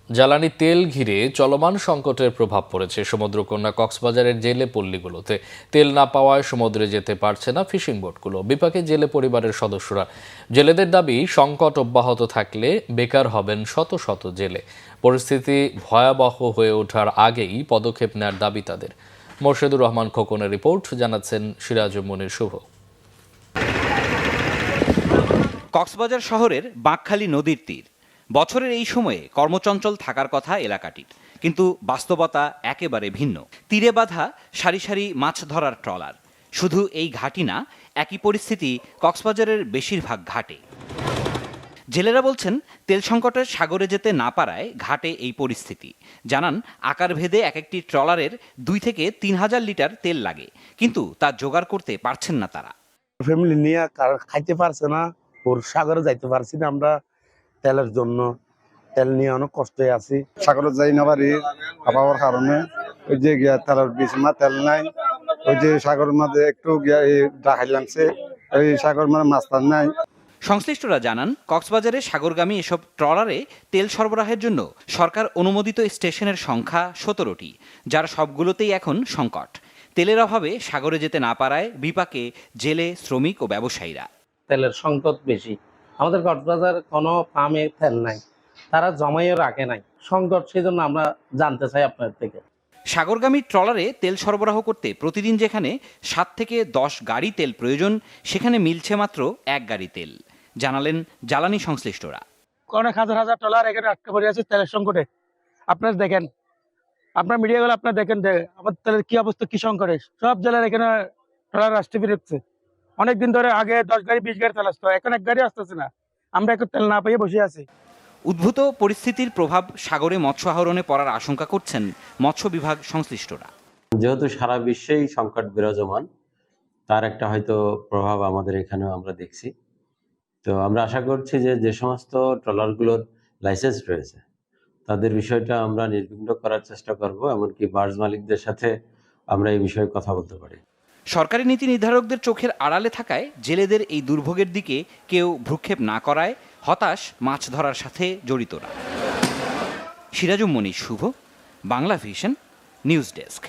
জ্বালানি তেল ঘিরে চলমান সংকটের প্রভাব পড়েছে সমুদ্রকন্যা কক্সবাজারের জেলে পল্লীগুলোতে। তেল না পাওয়ায় সমুদ্রে যেতে পারছে না ফিশিং বোটগুলো। বিপাকে জেলে পরিবারের সদস্যরা। জেলেদের দাবি, সংকট অব্যাহত থাকলে বেকার হবেন শত শত জেলে। পরিস্থিতি ভয়াবহ হয়ে ওঠার আগেই পদক্ষেপ নেওয়ার দাবি তাদের। মোর্শেদুর রহমান খোকনের রিপোর্ট, জানাচ্ছেন সিরাজুল মনির শুভ। কক্সবাজার শহরের বাঁকখালী নদীর তীর। বছরের এই সময়ে কর্মচঞ্চল থাকার কথা এলাকাটির, কিন্তু বাস্তবতা একেবারে ভিন্ন। তীরে বাঁধা সারি সারি মাছ ধরার ট্রলার। শুধু এই ঘাটই না, একই পরিস্থিতি কক্সবাজারের বেশিরভাগ ঘাটে। জেলেরা বলছেন, তেল সংকটের সাগরে যেতে না পারায় ঘাটে এই পরিস্থিতি। জানান, আকার ভেদে এক একটি ট্রলারের 2 থেকে 3 হাজার লিটার তেল লাগে, কিন্তু তা জোগাড় করতে পারছেন না তারা। ফ্যামিলি নিয়ে খাইতে পারছে না, ওর সাগরে যাইতে পারছি না। আমরা তেলের জন্য তেল নিয়ে অনেক কষ্টে আছি। সাগরে যাই না পারি আবহাওয়ার কারণে। ওই যে গিয়া তেলের বেশি মা তেল নাই, ওই যে সাগরের মধ্যে একটু গিয়া ডাকাই লাগছে, ওই সাগর মানে মাছ টাছ নাই। সংশ্লিষ্টরা জানান, কক্সবাজারে সাগরগামী এসব ট্রলারে তেল সরবরাহের জন্য সরকার অনুমোদিত স্টেশনের সংখ্যা 17টি, যার সবগুলোতেই এখন সংকট। তেলের অভাবে সাগরে যেতে না পারায় বিপাকে জেলে, শ্রমিক ও ব্যবসায়ীরা। তেলের সংকট বেশি। আমাদের কক্সবাজার কোনো ফার্মে তেল নাই, তারা জমাইও রাখে নাই। সংকট, সেই জন্য আমরা জানতে চাই আপনার থেকে। সাগরগামী ট্রলারে তেল সরবরাহ করতে প্রতিদিন যেখানে 7 থেকে 10 গাড়ি তেল প্রয়োজন, সেখানে মিলছে মাত্র 1 গাড়ি তেল, জানালেন জ্বালানি সংশ্লিষ্টরা। অনেক হাজার হাজার ট্রলার এখানে আটকে পড়ে আছে তেলের সংকটে। আপনার দেখেন, আপনার মিডিয়াগুলো আপনার দেখেন আমার তেলের কি অবস্থা, কি সংকটে। সব জেলার এখানে ট্রলার আসতে বেরোচ্ছে। অনেকদিন ধরে আগে 10 গাড়ি 20 গাড়ি তেল আসতো, এখন 1 গাড়ি আসতেছে না। আমরা এখন তেল না পেয়ে বসে আছি। উদ্ভূত পরিস্থিতির প্রভাব সাগরে মৎস্য আহরণে পড়ার আশঙ্কা করছেন মৎস্য বিভাগ সংশ্লিষ্টরা। যেহেতু সারা বিশ্বেই সংকট বিরাজমান, তার একটা হয়তো প্রভাব আমাদের এখানেও আমরা দেখছি। তো আমরা আশা করছি যে সমস্ত ট্রলারগুলোর লাইসেন্স রয়েছে, তাদের বিষয়টা আমরা নির্বিঘ্ন করার চেষ্টা করব। এমনকি বার্জ মালিকদের সাথে আমরা এই বিষয়ে কথা বলতে পারি। সরকারি নীতি নির্ধারকদের চোখের আড়ালে থাকায় জেলেদের এই দুর্ভোগের দিকে কেউ ভ্রুক্ষেপ না করায় হতাশ মাছ ধরার সাথে জড়িতরা। সিরাজুল মনির শুভ, বাংলা ভিশন, নিউজ ডেস্ক।